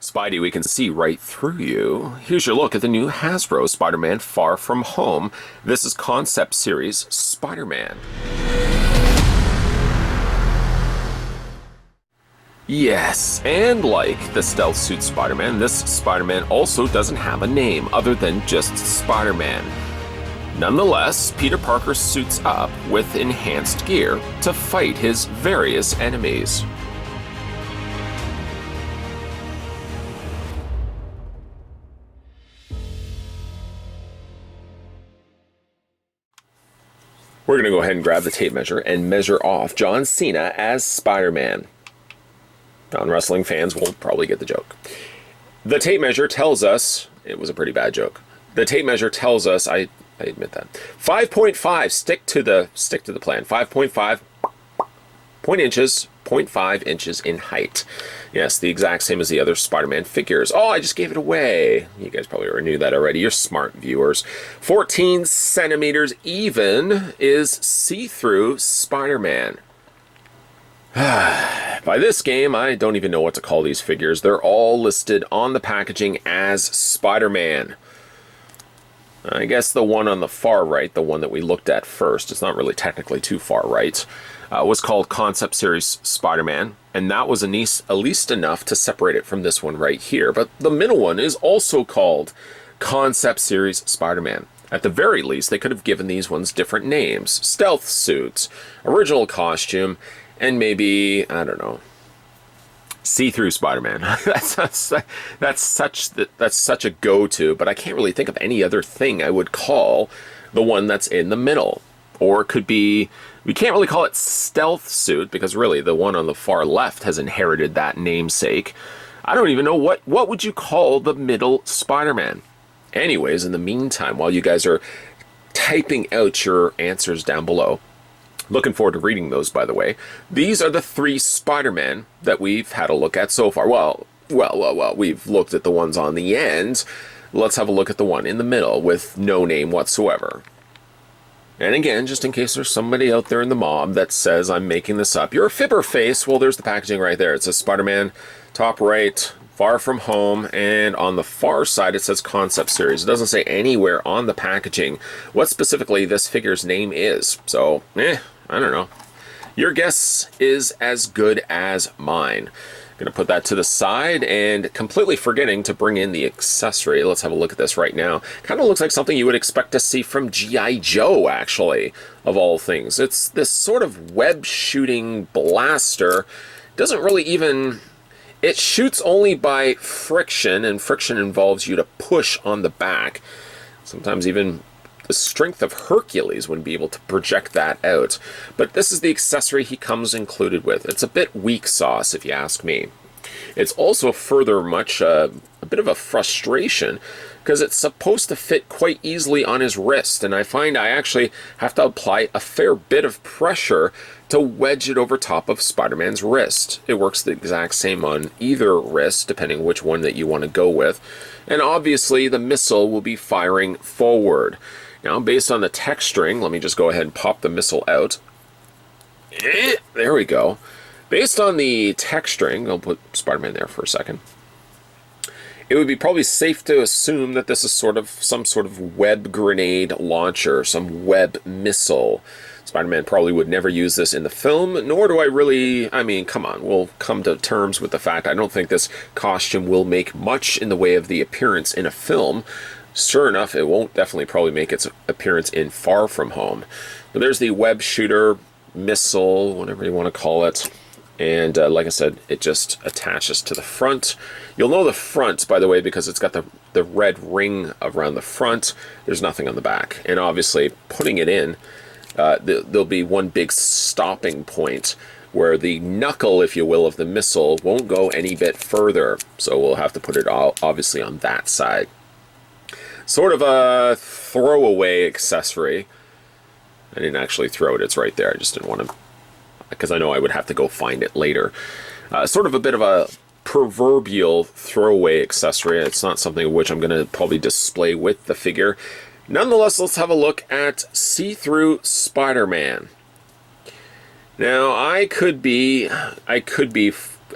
Spidey, we can see right through you. Here's your look at the new Hasbro Spider-Man Far From Home. This is Concept Series Spider-Man. Yes, and like the stealth suit Spider-Man, this Spider-Man also doesn't have a name other than just Spider-Man. Nonetheless, Peter Parker suits up with enhanced gear to fight his various enemies. We're going to go ahead and grab the tape measure and measure off John Cena as Spider-Man. Non-wrestling fans will probably get the joke. The tape measure tells us, it was a pretty bad joke. The tape measure tells us, I admit that, 5.5, stick to the plan, 5.5 inches, 0.5 inches in height. Yes, the exact same as the other Spider-Man figures. Oh, I just gave it away. You guys probably already knew that already. You're smart viewers. 14 centimeters even is see-through Spider-Man. By this game, I don't even know what to call these figures. They're all listed on the packaging as Spider-Man. I guess the one on the far right, the one that we looked at first, it's not really technically too far right, was called Concept Series Spider-Man, and that was at least enough to separate it from this one right here. But the middle one is also called Concept Series Spider-Man. At the very least, they could have given these ones different names. Stealth suits, original costume, and maybe, I don't know, see-through Spider-Man. that's such a go-to, but I can't really think of any other thing I would call the one that's in the middle. Or it could be, we can't really call it stealth suit, because really the one on the far left has inherited that namesake. I don't even know what would you call the middle Spider-Man. Anyways, in the meantime, while you guys are typing out your answers down below, looking forward to reading those, by the way. These are the three Spider-Men that we've had a look at so far. Well, we've looked at the ones on the end. Let's have a look at the one in the middle with no name whatsoever. And again, just in case there's somebody out there in the mob that says I'm making this up, you're a fibber face. Well, there's the packaging right there. It says Spider-Man, top right, Far From Home, and on the far side it says Concept Series. It doesn't say anywhere on the packaging what specifically this figure's name is. So, I don't know. Your guess is as good as mine. Going to put that to the side and completely forgetting to bring in the accessory. Let's have a look at this right now. Kind of looks like something you would expect to see from G.I. Joe, actually, of all things. It's this sort of web shooting blaster. Doesn't really even... It shoots only by friction, and friction involves you to push on the back. Sometimes even the strength of Hercules wouldn't be able to project that out. But this is the accessory he comes included with. It's a bit weak sauce, if you ask me. It's also further much a bit of a frustration, because it's supposed to fit quite easily on his wrist, and I find I actually have to apply a fair bit of pressure to wedge it over top of Spider-Man's wrist. It works the exact same on either wrist, depending which one that you want to go with. And obviously the missile will be firing forward. Now, based on the texturing, let me just go ahead and pop the missile out. There we go. Based on the texturing, I'll put Spider-Man there for a second. It would be probably safe to assume that this is some sort of web grenade launcher, some web missile. Spider-Man probably would never use this in the film, nor do I really... I mean, come on, we'll come to terms with the fact I don't think this costume will make much in the way of the appearance in a film. Sure enough, it won't definitely probably make its appearance in Far From Home. But there's the web shooter, missile, whatever you want to call it. And like I said, it just attaches to the front. You'll know the front, by the way, because it's got the red ring around the front. There's nothing on the back. And obviously, putting it in, there'll be one big stopping point where the knuckle, if you will, of the missile won't go any bit further. So we'll have to put it all, obviously, on that side. Sort of a throwaway accessory. I didn't actually throw it, it's right there. I just didn't want to, because I know I would have to go find it later. Sort of a bit of a proverbial throwaway accessory. It's not something which I'm going to probably display with the figure. Nonetheless, let's have a look at See-Through Spider-Man. Now, I could be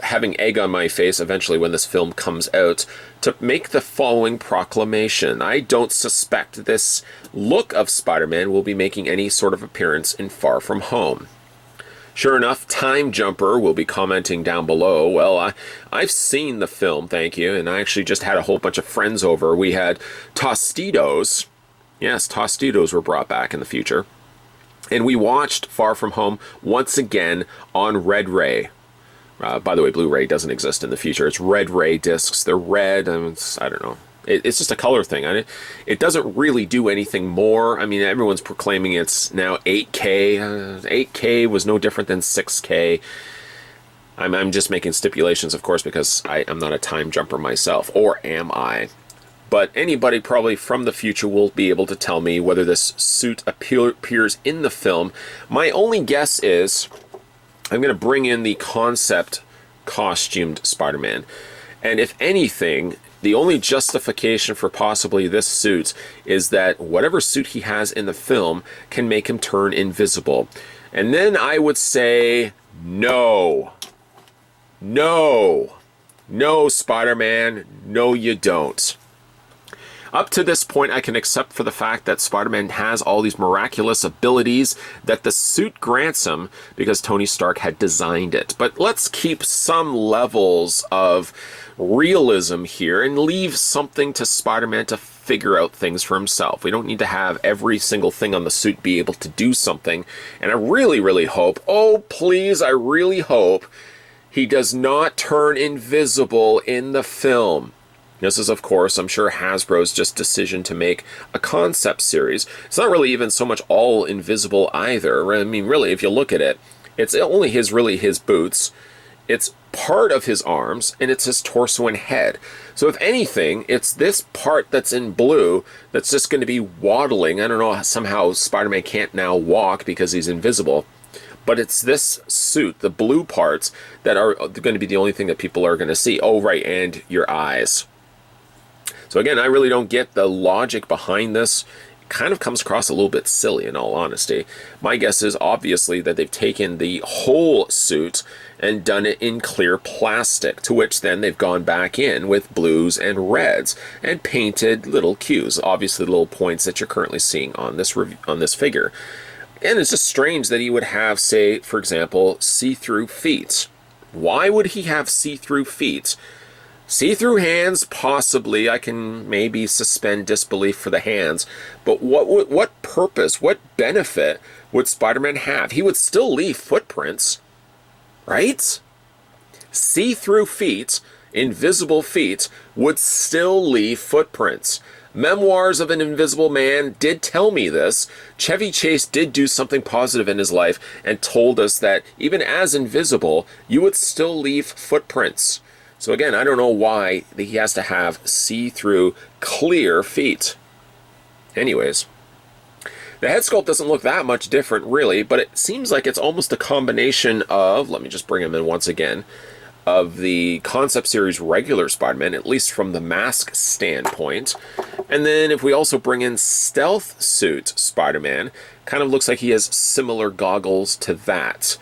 having egg on my face eventually when this film comes out to make the following proclamation. I don't suspect this look of Spider-Man will be making any sort of appearance in Far From Home. Sure enough, Time Jumper will be commenting down below. Well, I've seen the film, thank you, and I actually just had a whole bunch of friends over. We had Tostitos. Yes, Tostitos were brought back in the future. And we watched Far From Home once again on Red Ray. By the way, Blu-ray doesn't exist in the future. It's Red Ray discs. They're red, and I don't know. It's just a color thing. It doesn't really do anything more. I mean, everyone's proclaiming it's now 8K. 8K was no different than 6K. I'm just making stipulations, of course, because I'm not a time jumper myself. Or am I? But anybody probably from the future will be able to tell me whether this suit appears in the film. My only guess is I'm going to bring in the concept costumed Spider-Man. And if anything, the only justification for possibly this suit is that whatever suit he has in the film can make him turn invisible. And then I would say, no. No. No, Spider-Man. No, you don't. Up to this point, I can accept for the fact that Spider-Man has all these miraculous abilities that the suit grants him because Tony Stark had designed it. But let's keep some levels of realism here and leave something to Spider-Man to figure out things for himself. We don't need to have every single thing on the suit be able to do something. And I really, really hope, oh please, I really hope he does not turn invisible in the film. This is, of course, I'm sure Hasbro's just decision to make a concept series. It's not really even so much all invisible either. I mean, really, if you look at it, it's only his boots, it's part of his arms, and it's his torso and head. So if anything, it's this part that's in blue that's just going to be waddling. I don't know, somehow Spider-Man can't now walk because he's invisible. But it's this suit, the blue parts, that are going to be the only thing that people are going to see. Oh, right, and your eyes. So again, I really don't get the logic behind this. It kind of comes across a little bit silly, in all honesty. My guess is obviously that they've taken the whole suit and done it in clear plastic, to which then they've gone back in with blues and reds and painted little cues, obviously little points that you're currently seeing on this figure. And it's just strange that he would have, say, for example, see-through feet. Why would he have see-through feet? See-through hands, possibly. I can maybe suspend disbelief for the hands. But what purpose, what benefit would Spider-Man have? He would still leave footprints, right? See-through feet, invisible feet, would still leave footprints. Memoirs of an Invisible Man did tell me this. Chevy Chase did do something positive in his life and told us that even as invisible, you would still leave footprints. So again, I don't know why he has to have see-through, clear feet. Anyways, the head sculpt doesn't look that much different, really, but it seems like it's almost a combination of, let me just bring him in once again, of the concept series regular Spider-Man, at least from the mask standpoint. And then if we also bring in stealth suit Spider-Man, kind of looks like he has similar goggles to that.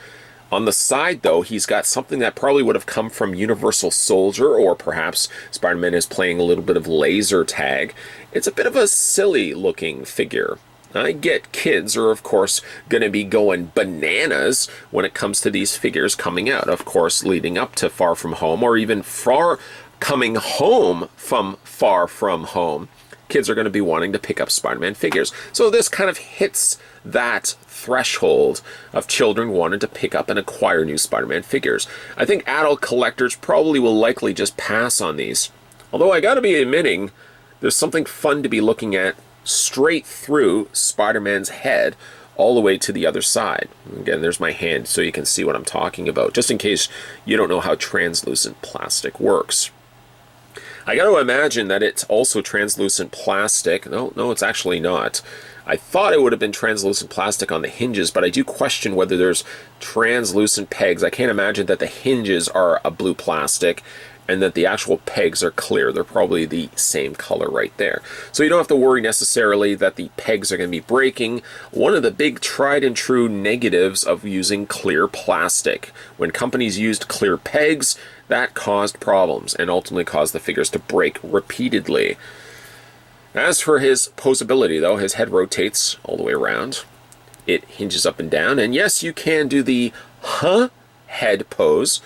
On the side, though, he's got something that probably would have come from Universal Soldier, or perhaps Spider-Man is playing a little bit of laser tag. It's a bit of a silly-looking figure. I get kids are, of course, going to be going bananas when it comes to these figures coming out, of course, leading up to Far From Home, or even coming home from Far From Home. Kids are going to be wanting to pick up Spider-Man figures. So this kind of hits that threshold of children wanting to pick up and acquire new Spider-Man figures. I think adult collectors probably will likely just pass on these. Although I gotta be admitting, there's something fun to be looking at straight through Spider-Man's head all the way to the other side. Again, there's my hand so you can see what I'm talking about, just in case you don't know how translucent plastic works. I got to imagine that it's also translucent plastic. No, it's actually not. I thought it would have been translucent plastic on the hinges, but I do question whether there's translucent pegs. I can't imagine that the hinges are a blue plastic and that the actual pegs are clear. They're probably the same color right there. So you don't have to worry necessarily that the pegs are going to be breaking. One of the big tried and true negatives of using clear plastic. When companies used clear pegs, that caused problems and ultimately caused the figures to break repeatedly. As for his posability, though, his head rotates all the way around. It hinges up and down, and yes, you can do the head pose.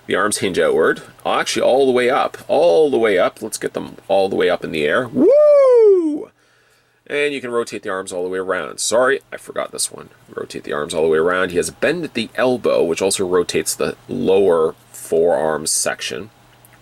The arms hinge outward, actually all the way up, Let's get them all the way up in the air. Woo! And you can rotate the arms all the way around. Sorry, I forgot this one. Rotate the arms all the way around. He has a bend at the elbow, which also rotates the lower forearm section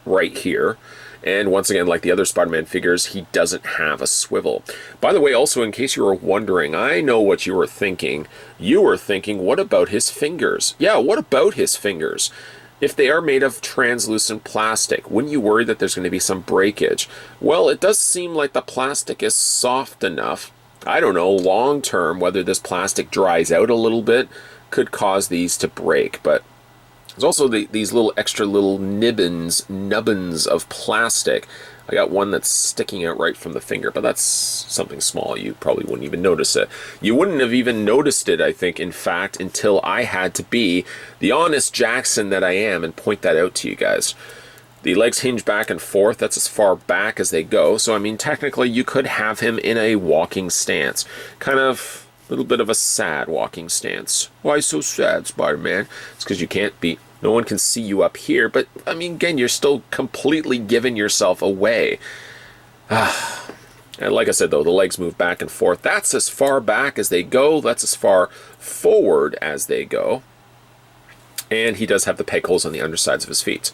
right here. And once again, like the other Spider-Man figures, he doesn't have a swivel. By the way, also, in case you were wondering, I know what you were thinking. You were thinking, what about his fingers? Yeah, what about his fingers? If they are made of translucent plastic, wouldn't you worry that there's going to be some breakage? Well, it does seem like the plastic is soft enough. I don't know, long term, whether this plastic dries out a little bit could cause these to break. But there's also these little extra little nubbins of plastic. I got one that's sticking out right from the finger, but that's something small. You probably wouldn't even notice it. You wouldn't have even noticed it, I think, in fact, until I had to be the honest Jackson that I am and point that out to you guys. The legs hinge back and forth. That's as far back as they go. So, I mean, technically, you could have him in a walking stance. Kind of a little bit of a sad walking stance. Why so sad, Spider-Man? It's because you can't be... No one can see you up here, but, I mean, again, you're still completely giving yourself away. And like I said, though, the legs move back and forth. That's as far back as they go. That's as far forward as they go. And he does have the peg holes on the undersides of his feet.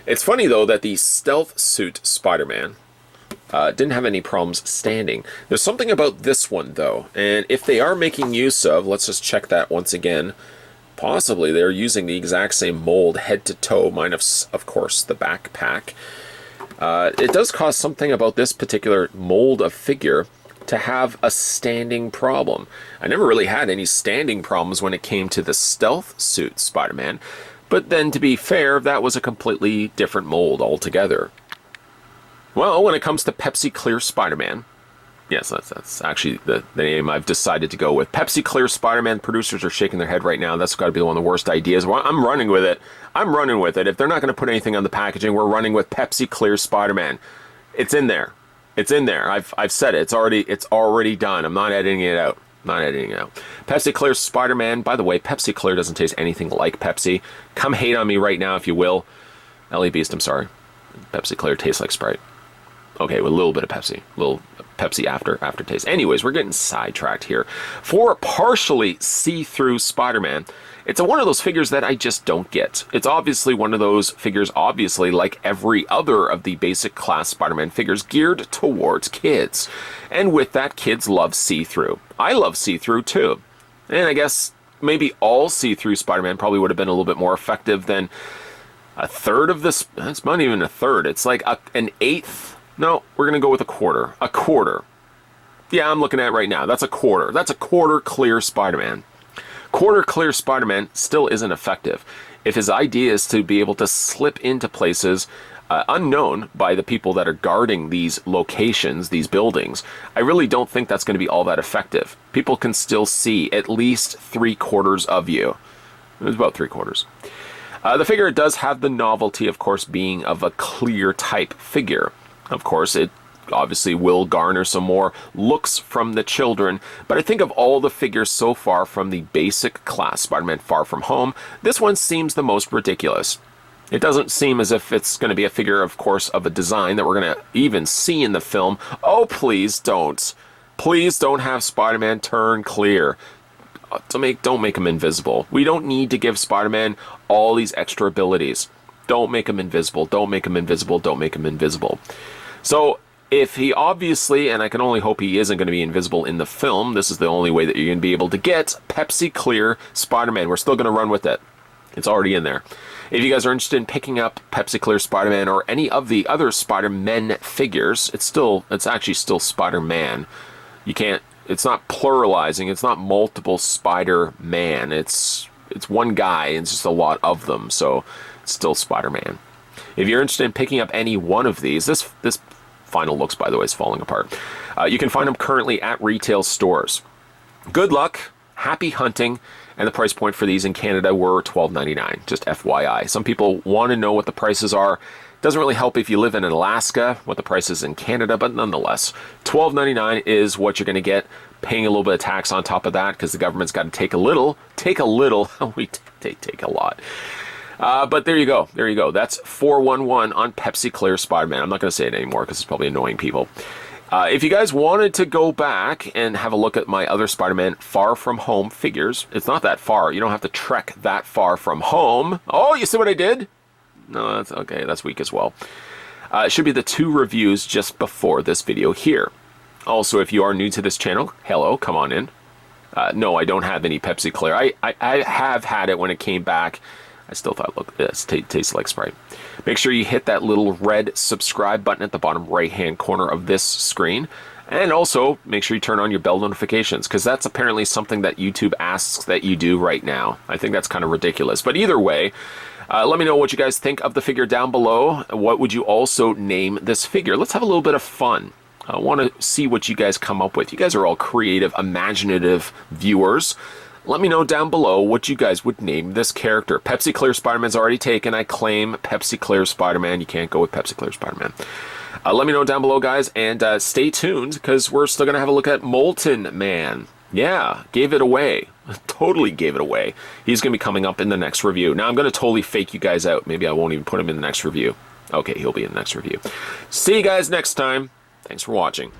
It's funny, though, that the stealth suit Spider-Man didn't have any problems standing. There's something about this one, though, and if they are making use of, let's just check that once again, possibly they're using the exact same mold head to toe, minus, of course, the backpack. It does cause something about this particular mold of figure to have a standing problem. I never really had any standing problems when it came to the stealth suit Spider-Man, but then to be fair, that was a completely different mold altogether. Well, when it comes to Pepsi Clear Spider-Man, yes, that's actually the name I've decided to go with. Pepsi Clear Spider-Man. Producers are shaking their head right now. That's got to be one of the worst ideas. Well, I'm running with it. I'm running with it. If they're not going to put anything on the packaging, we're running with Pepsi Clear Spider-Man. It's in there. It's in there. I've said it. It's already done. I'm not editing it out. Not editing it out. Pepsi Clear Spider-Man. By the way, Pepsi Clear doesn't taste anything like Pepsi. Come hate on me right now if you will. Ellie Beast, I'm sorry. Pepsi Clear tastes like Sprite. Okay, with a little bit of Pepsi. A little Pepsi aftertaste. Anyways, we're getting sidetracked here. For partially see-through Spider-Man, it's one of those figures that I just don't get. It's obviously one of those figures, obviously, like every other of the basic class Spider-Man figures, geared towards kids. And with that, kids love see-through. I love see-through, too. And I guess maybe all see-through Spider-Man probably would have been a little bit more effective than a third of this. It's not even a third. It's like an eighth. No, we're going to go with a quarter. A quarter. Yeah, I'm looking at it right now. That's a quarter. That's a quarter clear Spider-Man. Quarter clear Spider-Man still isn't effective. If his idea is to be able to slip into places unknown by the people that are guarding these locations, these buildings, I really don't think that's going to be all that effective. People can still see at least 3/4 of you. It was about 3/4. The figure does have the novelty, of course, being of a clear type figure. Of course, it obviously will garner some more looks from the children, but I think of all the figures so far from the basic class Spider-Man Far From Home, this one seems the most ridiculous. It doesn't seem as if it's going to be a figure, of course, of a design that we're going to even see in the film. Oh, please don't. Please don't have Spider-Man turn clear. Don't make him invisible. We don't need to give Spider-Man all these extra abilities. Don't make him invisible. Don't make him invisible. Don't make him invisible. So if he obviously, and I can only hope he isn't going to be invisible in the film, this is the only way that you're going to be able to get Pepsi Clear Spider-Man. We're still going to run with it. It's already in there. If you guys are interested in picking up Pepsi Clear Spider-Man or any of the other Spider-Men figures, it's actually still Spider-Man. It's not pluralizing. It's not multiple Spider-Man. It's one guy, and it's just a lot of them. So it's still Spider-Man. If you're interested in picking up any one of these, this final looks, by the way, is falling apart. You can find them currently at retail stores. Good luck, happy hunting, and the price point for these in Canada were $12.99, just FYI. Some people want to know what the prices are. Doesn't really help if you live in Alaska, what the price is in Canada, but nonetheless, $12.99 is what you're going to get, paying a little bit of tax on top of that, because the government's got to take a little, we take a lot. But there you go, That's 411 on Pepsi Clear Spider-Man. I'm not going to say it anymore, because it's probably annoying people. If you guys wanted to go back and have a look at my other Spider-Man Far From Home figures, it's not that far. You don't have to trek that far from home. Oh, you see what I did? No, that's okay. That's weak as well. It should be the 2 reviews just before this video here. Also, if you are new to this channel, hello, come on in. No, I don't have any Pepsi Clear. I have had it when it came back. I still thought, look, this tastes like Sprite. Make sure you hit that little red subscribe button at the bottom right-hand corner of this screen. And also, make sure you turn on your bell notifications, because that's apparently something that YouTube asks that you do right now. I think that's kind of ridiculous. But either way, let me know what you guys think of the figure down below. What would you also name this figure? Let's have a little bit of fun. I want to see what you guys come up with. You guys are all creative, imaginative viewers. Let me know down below what you guys would name this character. Pepsi Clear Spider-Man's already taken. I claim Pepsi Clear Spider-Man. You can't go with Pepsi Clear Spider-Man. Let me know down below, guys, and stay tuned, because we're still going to have a look at Molten Man. Yeah, gave it away. Totally gave it away. He's going to be coming up in the next review. Now, I'm going to totally fake you guys out. Maybe I won't even put him in the next review. Okay, he'll be in the next review. See you guys next time. Thanks for watching.